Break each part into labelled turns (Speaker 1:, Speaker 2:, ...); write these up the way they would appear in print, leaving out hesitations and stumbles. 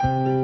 Speaker 1: Eg1,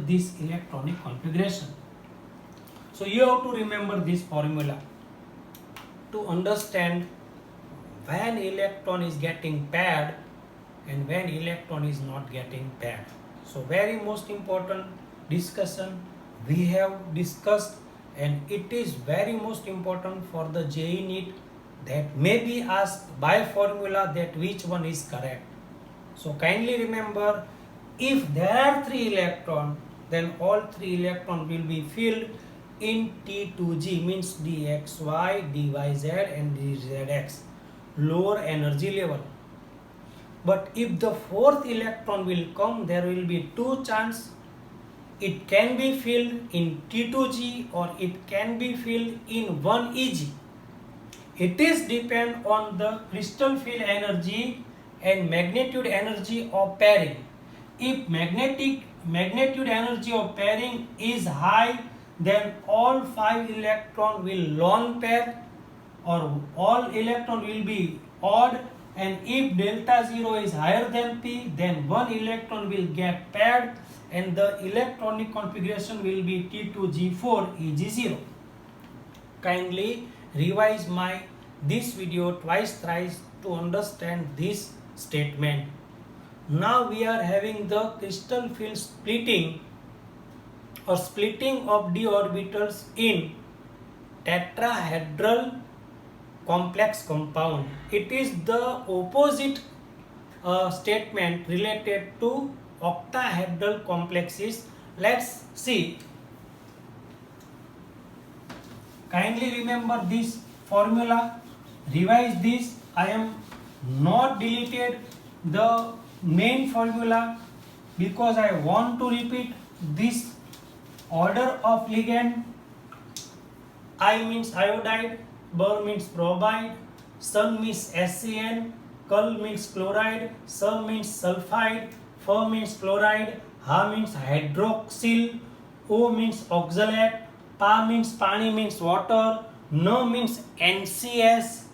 Speaker 1: this electronic configuration. So you have to remember this formula to understand when electron is getting paired and when electron is not getting paired. So very most important discussion we have discussed, and it is very most important for the JEE NEET that may be asked by formula that which one is correct. So kindly remember, if there are 3 electrons, then all 3 electrons will be filled in T2G, means dxy, dyz and dzx, lower energy level. But if the 4th electron will come, there will be 2 chances. It can be filled in T2G or it can be filled in 1EG. It is depend on the crystal field energy and magnitude energy of pairing. If magnitude energy of pairing is high, then all 5 electron will lone pair or all electron will be odd, and if delta 0 is higher than P, then 1 electron will get paired and the electronic configuration will be T2G4 Eg0. Kindly revise this video twice thrice to understand this statement. Now we are having the crystal field splitting or splitting of d orbitals in tetrahedral complex compound. It is the opposite statement related to octahedral complexes. Let's see. Kindly remember this formula, revise this. I am not deleted the main formula because I want to repeat this order of ligand. I means iodide, Br means bromide, Sun means SCN, Cal means chloride, Sa means sulfide, Fe means fluoride, Ha means hydroxyl, O means oxalate, Pa means pani means water, N means NCS,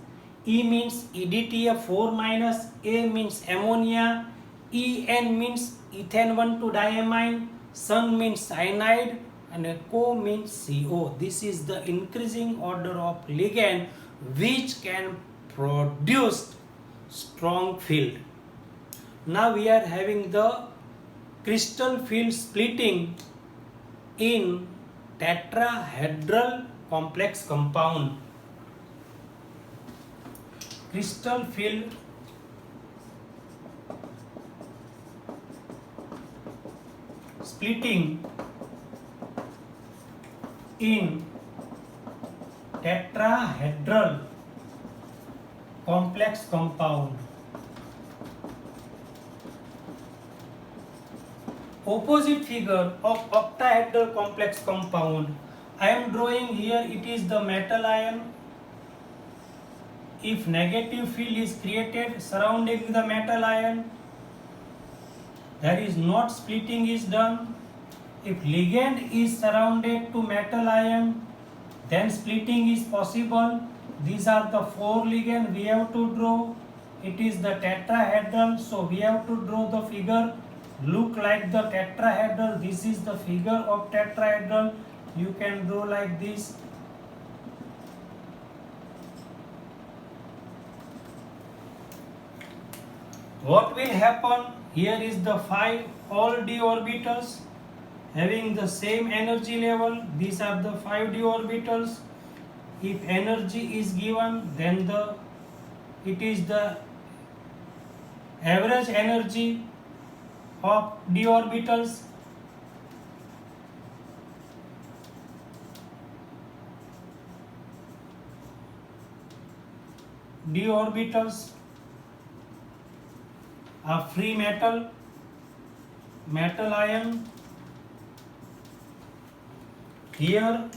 Speaker 1: E means EDTF4 minus, A means ammonia, En means ethane 1,2 diamine, Sun means cyanide, and Co means CO. This is the increasing order of ligand which can produce strong field. Now we are having the crystal field splitting in tetrahedral complex compound. Crystal field splitting in tetrahedral complex compound. Opposite figure of octahedral complex compound. I am drawing here, it is the metal ion. If negative field is created surrounding the metal ion, there is not splitting is done. If ligand is surrounded to metal ion, then splitting is possible. These are the 4 ligand we have to draw. It is the tetrahedral, so we have to draw the figure look like the tetrahedral. This is the figure of tetrahedral. You can draw like this. What will happen? Here is the 5 all d orbitals having the same energy level. These are the 5 d orbitals. If energy is given, then it is the average energy of d orbitals. d orbitals are free metal ion. Here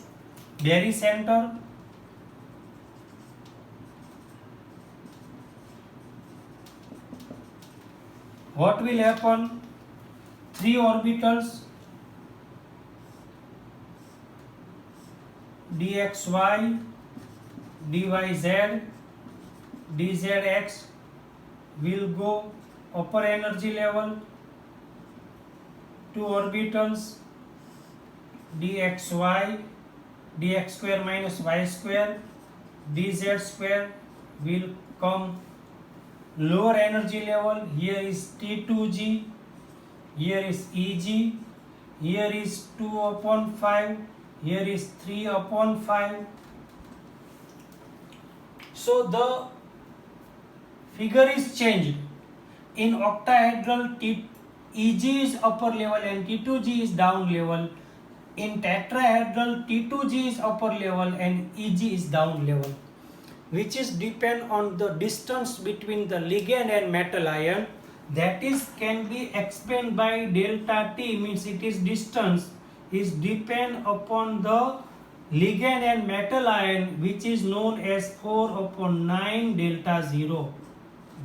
Speaker 1: barycenter, what will happen? 3 orbitals dxy, dyz, dzx will go upper energy level. 2 orbitals dxy, dx square minus y square, dz square will come lower energy level. Here is T2g, here is Eg, here is 2 upon 5, here is 3 upon 5. So the figure is changed. In octahedral, Eg is upper level and T2g is down level. In tetrahedral, T2g is upper level and Eg is down level, which is depend on the distance between the ligand and metal ion. That is can be explained by delta T, means it is distance is depend upon the ligand and metal ion, which is known as 4 upon 9 delta 0.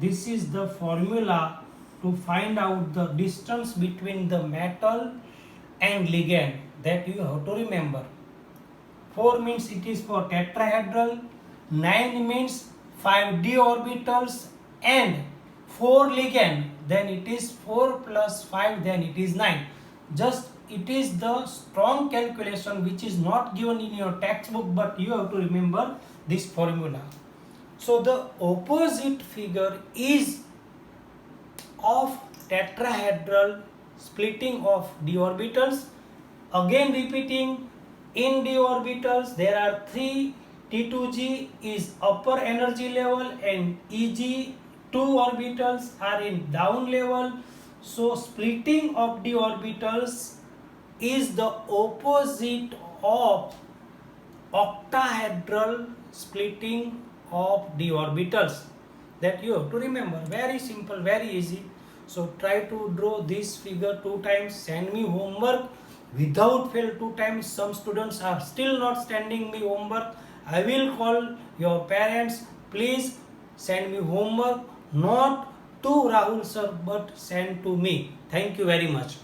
Speaker 1: This is the formula to find out the distance between the metal and ligand, that you have to remember. 4 means it is for tetrahedral, 9 means 5 d orbitals and 4 ligand, then it is 4 plus 5, then it is 9. Just it is the strong calculation which is not given in your textbook, but you have to remember this formula. So the opposite figure is of tetrahedral splitting of d orbitals. Again repeating, in d orbitals there are 3. T2g is upper energy level and Eg 2 orbitals are in down level. So splitting of d orbitals is the opposite of octahedral splitting of d orbitals. That you have to remember. Very simple, very easy. So try to draw this figure 2 times. Send me homework without fail 2 times. Some students are still not sending me homework. I will call your parents. Please send me homework, not to Rahul sir, but send to me. Thank you very much.